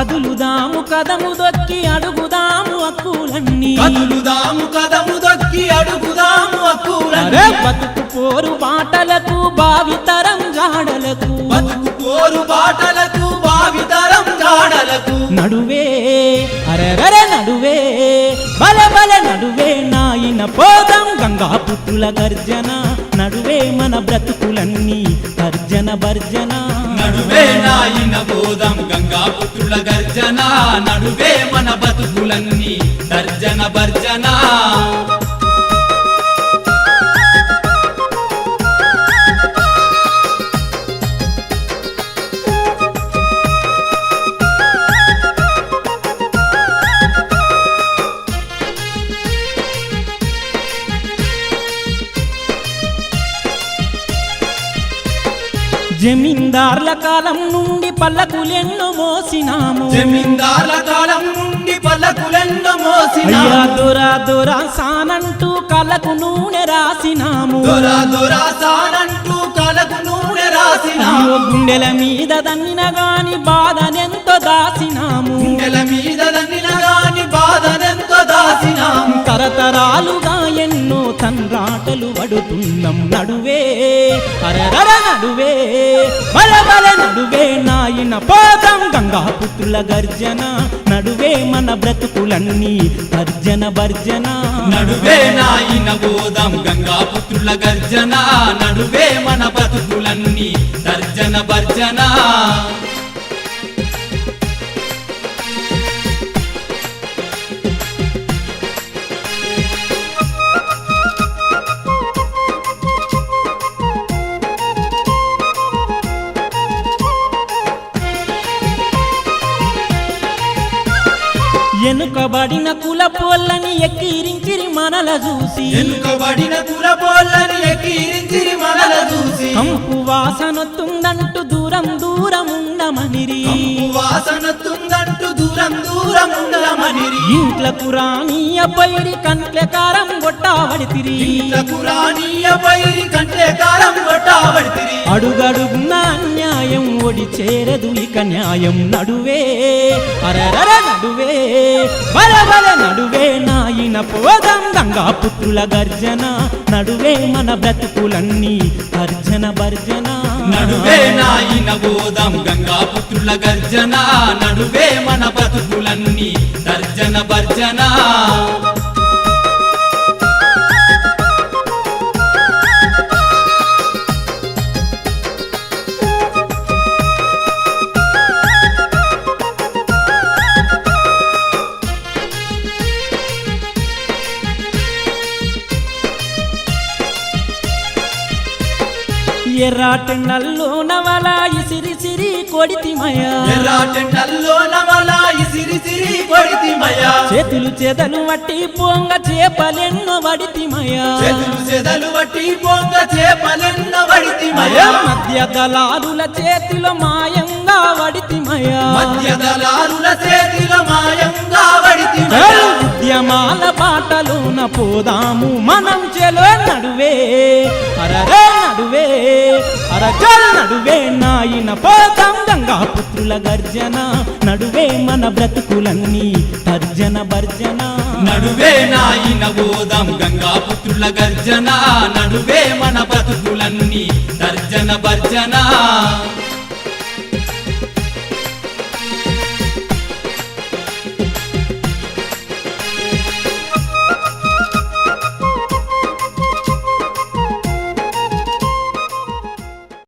కదులుదాము కదము దొక్కి అడుగుదాము హక్కులన్నీ కదులుదాము కదము దొక్కి అడుగుదాము హక్కులన్నీ బతుకు పోరు బాటలకు భావితరం జాడలకు బతుకు పోరు బాటలకు భావితరం జాడలకు నడువే అరెరర నడువే బల బల నడువే నాయన పోదాం గంగాపుత్రుల గర్జన నడువే మన బ్రతుకులన్నీ తర్జన భర్జన నడువే నాయన పోదాం గంగాపుత్రుల గర్జన నడువే మన బతుకులన్నీ తర్జన భర్జన జమీందార్ల కాలం నుండి పల్లకులెన్నో మోసినాము జమీందార్ల కాలం నుండి పల్లకులెన్నో మోసినాము అయ్యా దొరా దొరా సానంటూ కళ్ళకు నూనె రాసినాము దొరా దొరా సానంటూ కళ్ళకు నూనె రాసినాము అయ్యో గుండెల మీద దన్నిన గాని బాధనెంతో దాసినాము గుండెల మీద దన్నిన గాని బాధనెంతో దాసినాము తరతరాలుగా ఎన్నో తండ్రాటలు పడుతున్నాం నడువే అరగర నడువే బల బల నడువే నాయన పోదాం గంగాపుత్రుల గర్జన నడువే మన బ్రతుకులన్నీ తర్జన భర్జన నడువే నాయన పోదాం గంగాపుత్రుల గర్జన నడువే మన బ్రతుకులన్నీ తర్జన భర్జన ఎనుకబడిన కుల పోళ్ళని ఎక్కిరించిరి మనల చూసి ఎనుకబడిన కుల పోళ్ళని ఎక్కిరించిరి మనల చూసి కంపు వాసనొత్తుందంటూ దూరం దూరం ఉండమనిరి కంపు వాసనొత్తుందంటూ దూరం దూరం ఉండమనిరి ఇంట్లకు రానియ పైరి కంట్ల కారం గొట్టావడితిరి ఇంట్లకు రానియ పైరి కంట్ల కారం గొట్టావడితిరి అడుగడుగున అన్యాయం ఒడి చేరదు ఇక న్యాయం నడువే అరరర నడువే బల బల నడువే నాయన పోదాం గంగాపుత్రుల గర్జన నడువే మన బ్రతుకులన్నీ తర్జన భర్జన నడువే నాయన పోదాం గంగాపుత్రుల గర్జన నడువే మన బ్రతుకులన్నీ తర్జన భర్జన ఎర్రాటెండల్లో నవలా ఇసిరి సిరి కొడితిమయ ఎర్రాటెండల్లో నవలా ఇసిరి సిరి కొడితిమయ చేతులు చేదలు వట్టి పొంగ చేపలెన్నో వడితిమయ చేతులు చేదలు వట్టి పొంగ చేపలెన్నో వడితిమయ మధ్య దళారుల చేతిలో మాయంగా వడితిమయ మధ్య దళారుల చేతిలో మాయంగా వడితిమయ ఉద్యమాల బాటలోన పోదాము మనం చెలో నడువే అరరే నడువే అరచల్ నడువే నాయన పోదాం గంగాపుత్రుల గర్జన నడువే మన బ్రతుకులన్నీ తర్జన భర్జన నడువే నాయన పోదాం గంగాపుత్రుల గర్జన నడువే మన బ్రతుకులన్నీ తర్జన భర్జన